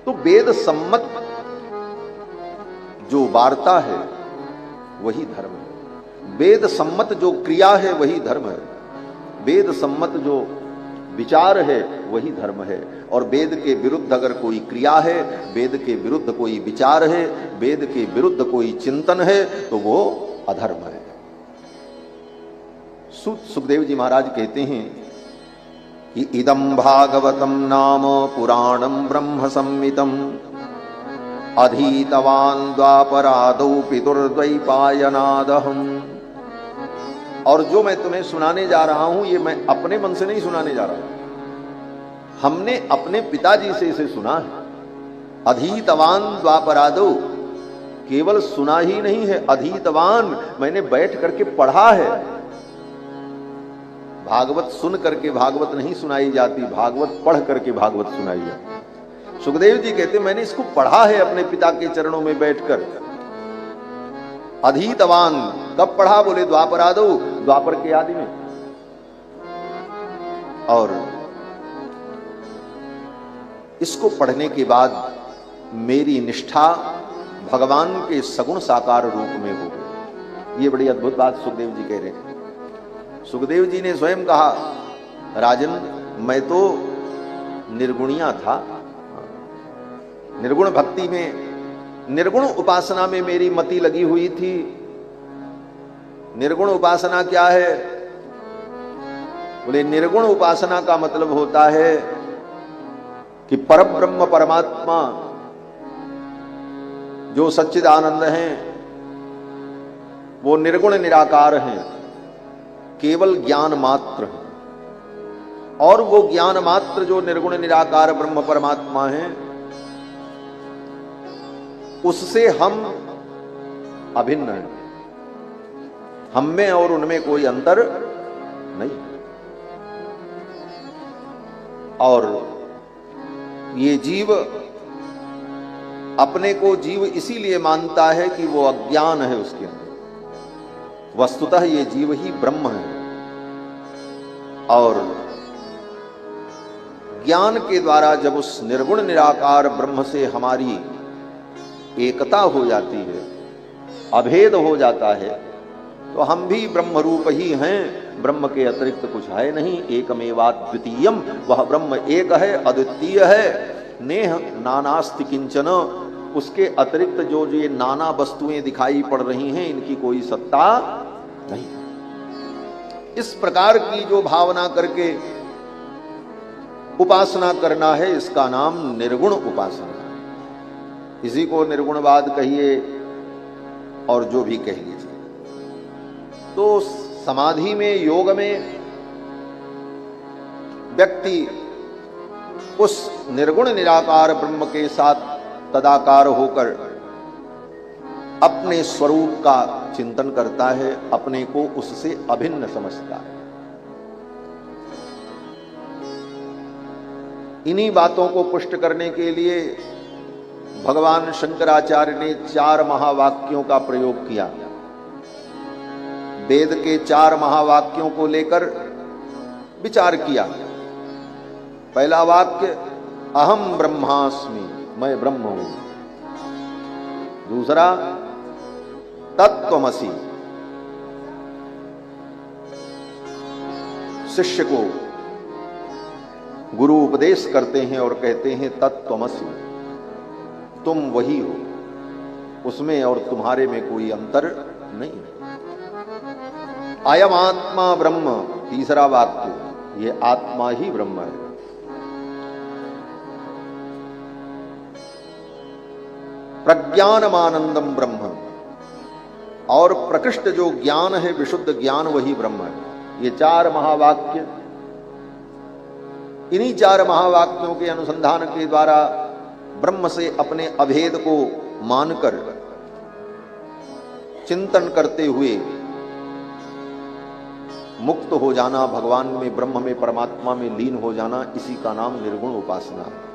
तो वेद सम्मत जो वार्ता है वही धर्म है, वेद सम्मत जो क्रिया है वही धर्म है, वेद सम्मत जो विचार है वही धर्म है। और वेद के विरुद्ध अगर कोई क्रिया है, वेद के विरुद्ध कोई विचार है, वेद के विरुद्ध कोई चिंतन है, तो वो अधर्म है। सुखदेव जी महाराज कहते हैं कि इदं भागवतम नाम पुराणम ब्रह्म संहितम अधीतवान् द्वापरादौ पितुर्द्वैपायनादहम्। और जो मैं तुम्हें सुनाने जा रहा हूं ये मैं अपने मन से नहीं सुनाने जा रहा, हमने अपने पिताजी से इसे सुना है। अधीतवान द्वापरादौ, केवल सुना ही नहीं है, अधीतवान मैंने बैठ करके पढ़ा है। भागवत सुन करके भागवत नहीं सुनाई जाती, भागवत पढ़ करके भागवत सुनाई जाती। सुखदेव जी कहते मैंने इसको पढ़ा है अपने पिता के चरणों में बैठकर। अधीतवान कब पढ़ा? बोले द्वापरादौ, द्वापर के आदि में। और इसको पढ़ने के बाद मेरी निष्ठा भगवान के सगुण साकार रूप में हो गई। ये बड़ी अद्भुत बात सुखदेव जी कह रहे हैं। सुखदेव जी ने स्वयं कहा, राजन मैं तो निर्गुणिया था, निर्गुण भक्ति में, निर्गुण उपासना में मेरी मति लगी हुई थी। निर्गुण उपासना क्या है? बोले निर्गुण उपासना का मतलब होता है कि परब्रह्म परमात्मा जो सच्चिदानंद हैं वो निर्गुण निराकार हैं, केवल ज्ञान मात्र है। और वो ज्ञान मात्र जो निर्गुण निराकार ब्रह्म परमात्मा हैं उससे हम अभिन्न हैं, हम में और उनमें कोई अंतर नहीं। और ये जीव अपने को जीव इसीलिए मानता है कि वो अज्ञान है उसके अंदर। वस्तुतः ये जीव ही ब्रह्म है। और ज्ञान के द्वारा जब उस निर्गुण निराकार ब्रह्म से हमारी एकता हो जाती है, अभेद हो जाता है, तो हम भी ब्रह्म रूप ही हैं, ब्रह्म के अतिरिक्त कुछ है नहीं। एकमेवाद्वितीयम, वह ब्रह्म एक है, अद्वितीय है। नेह नानास्ति किंचन, उसके अतिरिक्त जो ये नाना वस्तुएं दिखाई पड़ रही हैं इनकी कोई सत्ता नहीं। इस प्रकार की जो भावना करके उपासना करना है इसका नाम निर्गुण उपासना। इसी को निर्गुणवाद कहिए और जो भी कह लीजिए। तो समाधि में, योग में व्यक्ति उस निर्गुण निराकार ब्रह्म के साथ तदाकार होकर अपने स्वरूप का चिंतन करता है, अपने को उससे अभिन्न समझता है। इन्हीं बातों को पुष्ट करने के लिए भगवान शंकराचार्य ने 4 महावाक्यों का प्रयोग किया। वेद के 4 महावाक्यों को लेकर विचार किया। पहला वाक्य अहम ब्रह्मास्मि, मैं ब्रह्म हूं। दूसरा तत्त्वमसि, शिष्य को गुरु उपदेश करते हैं और कहते हैं तत्त्वमसि, तुम वही हो, उसमें और तुम्हारे में कोई अंतर नहीं है। अयम आत्मा ब्रह्म, तीसरा वाक्य, ये आत्मा ही ब्रह्म है। प्रज्ञानमानंदम ब्रह्म, और प्रकृष्ट जो ज्ञान है, विशुद्ध ज्ञान, वही ब्रह्म है। ये 4 महावाक्य, इन्हीं 4 महावाक्यों के अनुसंधान के द्वारा ब्रह्म से अपने अभेद को मानकर चिंतन करते हुए मुक्त हो जाना, भगवान में, ब्रह्म में, परमात्मा में लीन हो जाना, इसी का नाम निर्गुण उपासना है।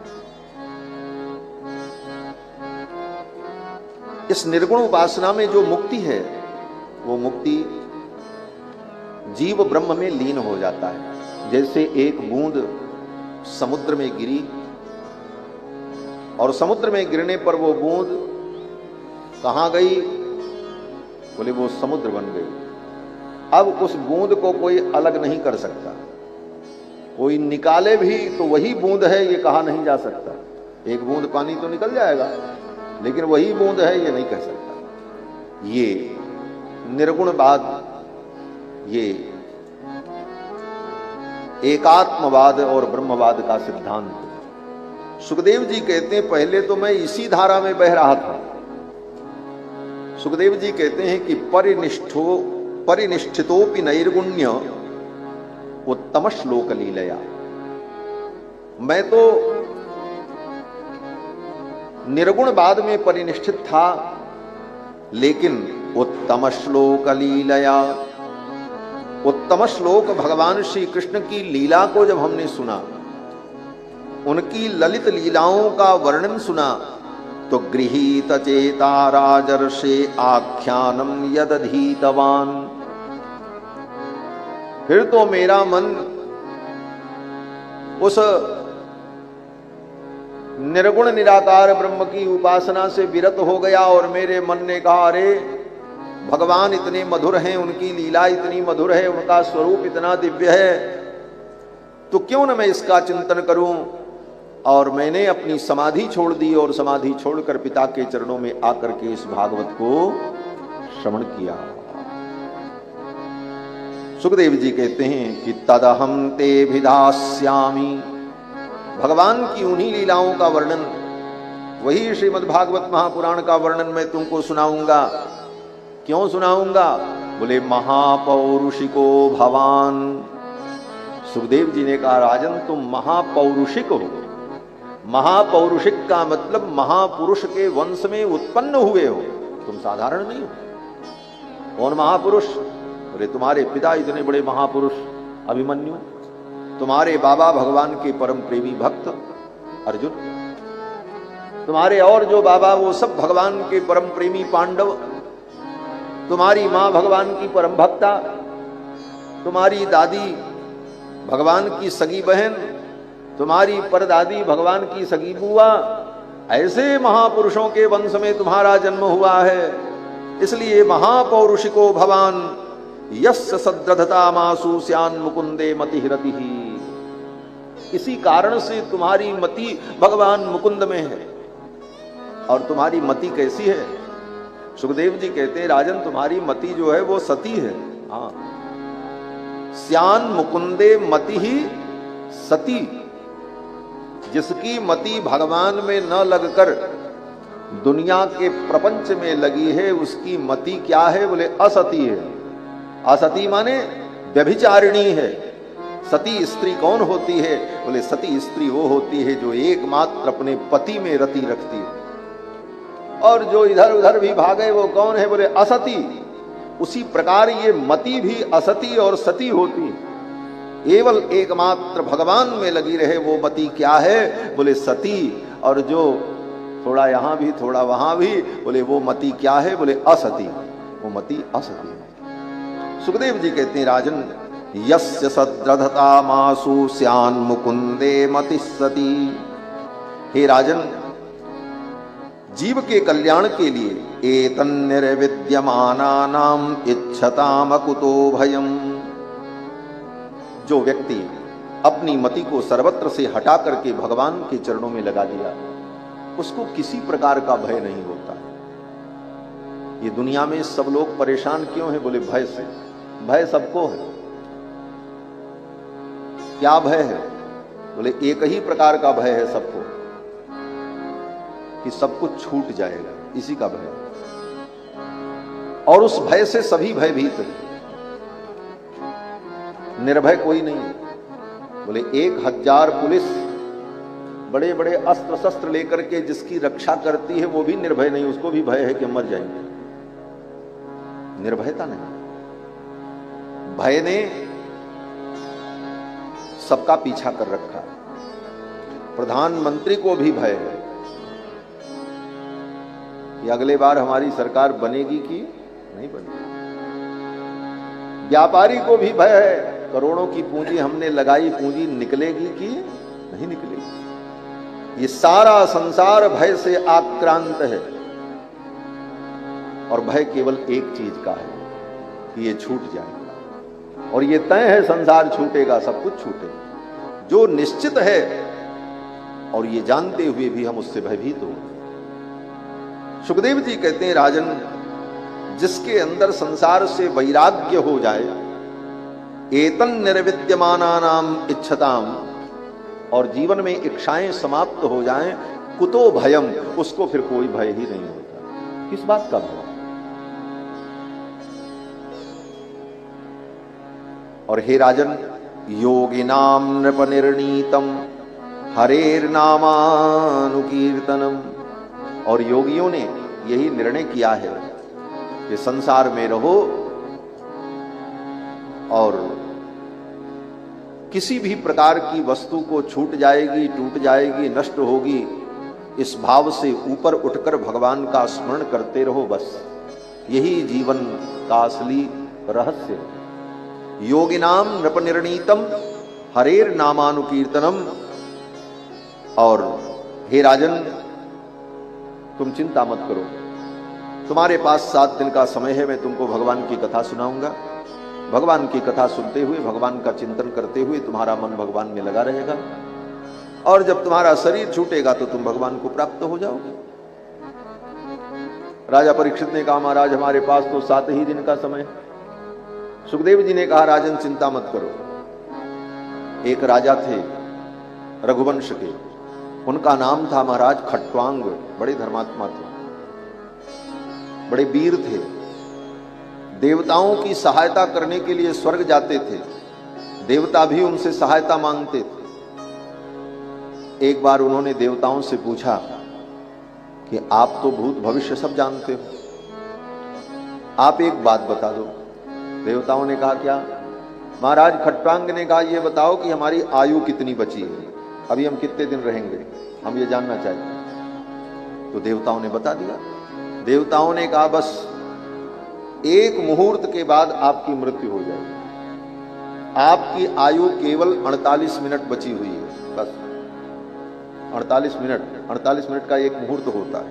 इस निर्गुण उपासना में जो मुक्ति है वो मुक्ति जीव ब्रह्म में लीन हो जाता है। जैसे एक बूंद समुद्र में गिरी और समुद्र में गिरने पर वो बूंद कहां गई? बोले वो समुद्र बन गई। अब उस बूंद को कोई अलग नहीं कर सकता, कोई निकाले भी तो वही बूंद है ये कहा नहीं जा सकता। एक बूंद पानी तो निकल जाएगा, लेकिन वही बूंद है ये नहीं कह सकता। ये निर्गुणवाद, ये एकात्मवाद और ब्रह्मवाद का सिद्धांत। सुखदेव जी कहते हैं पहले तो मैं इसी धारा में बह रहा था। सुखदेव जी कहते हैं कि परिनिष्ठितोपि नैर्गुण्य उत्तम श्लोक लीलया। मैं तो निर्गुणवाद में परिनिष्ठित था, लेकिन उत्तम श्लोक लीलया, उत्तम श्लोक भगवान श्री कृष्ण की लीला को जब हमने सुना, उनकी ललित लीलाओं का वर्णन सुना, तो गृहीत चेता राजर्षे आख्यानम यदधीतवान। फिर तो मेरा मन उस निर्गुण निराकार ब्रह्म की उपासना से विरत हो गया और मेरे मन ने कहा, अरे भगवान इतने मधुर हैं, उनकी लीला इतनी मधुर है, उनका स्वरूप इतना दिव्य है, तो क्यों न मैं इसका चिंतन करूं। और मैंने अपनी समाधि छोड़ दी और समाधि छोड़कर पिता के चरणों में आकर के इस भागवत को श्रवण किया। सुखदेव जी कहते हैं कि तदहम ते भिधास्यामि, भगवान की उन्हीं लीलाओं का वर्णन, वही श्रीमद् भागवत महापुराण का वर्णन मैं तुमको सुनाऊंगा। क्यों सुनाऊंगा? बोले महापौरुषिको भवान। सुखदेव जी ने कहा, राजन तुम महापौरुषिक हो। महापौरुषिक का मतलब महापुरुष के वंश में उत्पन्न हुए हो, तुम साधारण नहीं हो। कौन महापुरुष? बोले तुम्हारे पिता इतने बड़े महापुरुष अभिमन्यु, तुम्हारे बाबा भगवान के परम प्रेमी भक्त अर्जुन, तुम्हारे और जो बाबा वो सब भगवान के परम प्रेमी पांडव, तुम्हारी मां भगवान की परम भक्ता, तुम्हारी दादी भगवान की सगी बहन, तुम्हारी परदादी भगवान की सगी बुआ, ऐसे महापुरुषों के वंश में तुम्हारा जन्म हुआ है। इसलिए महापौरुषिको भवान यस्य सद्रधता मासु स्यान मुकुंदे मतिरति। इसी कारण से तुम्हारी मति भगवान मुकुंद में है। और तुम्हारी मति कैसी है? सुखदेव जी कहते हैं, राजन तुम्हारी मति जो है वो सती है। हाँ, स्यान मुकुंदे मति ही सती। जिसकी मति भगवान में न लगकर दुनिया के प्रपंच में लगी है, उसकी मति क्या है? बोले असती है। असती माने व्यभिचारिणी है। सती स्त्री कौन होती है? बोले सती स्त्री वो होती है जो एकमात्र अपने पति में रति रखती है। और जो इधर उधर भी भागे वो कौन है? बोले असती। उसी प्रकार ये मति भी असती और सती होती है। केवल एकमात्र भगवान में लगी रहे वो मति क्या है? बोले सती। और जो थोड़ा यहां भी थोड़ा वहां भी, बोले वो मति क्या है? बोले असती। वो मति असती है। सुखदेव जी कहते हैं, राजन यस्य सद्रधता मासु स्यान मुकुंदे मति सती। हे राजन, जीव के कल्याण के लिए एतन्निर्विद्यमानानाम इच्छताम कुतो भयम। जो व्यक्ति अपनी मति को सर्वत्र से हटा करके भगवान के चरणों में लगा दिया, उसको किसी प्रकार का भय नहीं होता। ये दुनिया में सब लोग परेशान क्यों हैं? बोले भय से। भय सबको है। क्या भय है? बोले एक ही प्रकार का भय है सबको, कि सब कुछ छूट जाएगा, इसी का भय। और उस भय से सभी भयभीत हैं। निर्भय कोई नहीं है। बोले 1000 पुलिस बड़े बड़े अस्त्र शस्त्र लेकर के जिसकी रक्षा करती है वो भी निर्भय नहीं, उसको भी भय है कि मर जाएंगे। निर्भयता नहीं। भय ने सबका पीछा कर रखा है। प्रधानमंत्री को भी भय है कि अगले बार हमारी सरकार बनेगी कि नहीं बनेगी। व्यापारी को भी भय है, करोड़ों की पूंजी हमने लगाई, पूंजी निकलेगी कि नहीं निकलेगी। ये सारा संसार भय से आक्रांत है और भय केवल एक चीज का है कि ये छूट जाएगा, और ये तय है संसार छूटेगा, सब कुछ छूटेगा, जो निश्चित है। और ये जानते हुए भी हम उससे भयभीत हो। सुखदेव जी कहते हैं, राजन, जिसके अंदर संसार से वैराग्य हो जाए, एतन निर्विद्यमानानाम इच्छताम, और जीवन में इच्छाएं समाप्त हो जाएं, कुतो भयम, उसको फिर कोई भय ही नहीं होता। किस बात का भय? और हे राजन, योगिनाम नृपनिर्णीतम हरेर नामानुकीर्तनम, और योगियों ने यही निर्णय किया है कि संसार में रहो और किसी भी प्रकार की वस्तु को छूट जाएगी, टूट जाएगी, नष्ट होगी, इस भाव से ऊपर उठकर भगवान का स्मरण करते रहो। बस यही जीवन का असली रहस्य है। योगिनाम नृपनिर्णीतम हरेर नामानुकीर्तनम। और हे राजन, तुम चिंता मत करो, तुम्हारे पास 7 दिन का समय है, मैं तुमको भगवान की कथा सुनाऊंगा। भगवान की कथा सुनते हुए, भगवान का चिंतन करते हुए तुम्हारा मन भगवान में लगा रहेगा, और जब तुम्हारा शरीर छूटेगा तो तुम भगवान को प्राप्त हो जाओगे। राजा परीक्षित ने कहा, महाराज हमारे पास तो 7 ही दिन का समय है। सुखदेव जी ने कहा, राजन चिंता मत करो। एक राजा थे रघुवंश के, उनका नाम था महाराज खट्वांग। बड़े धर्मात्मा थे, बड़े वीर थे, देवताओं की सहायता करने के लिए स्वर्ग जाते थे, देवता भी उनसे सहायता मांगते थे। एक बार उन्होंने देवताओं से पूछा कि आप तो भूत भविष्य सब जानते हो, आप एक बात बता दो। देवताओं ने कहा, क्या? महाराज खट्वांग ने कहा, ये बताओ कि हमारी आयु कितनी बची है, अभी हम कितने दिन रहेंगे, हम ये जानना चाहते हैं। तो देवताओं ने बता दिया। देवताओं ने कहा, बस 1 मुहूर्त के बाद आपकी मृत्यु हो जाएगी, आपकी आयु केवल 48 मिनट बची हुई है, बस 48 मिनट। 48 मिनट का 1 मुहूर्त होता है।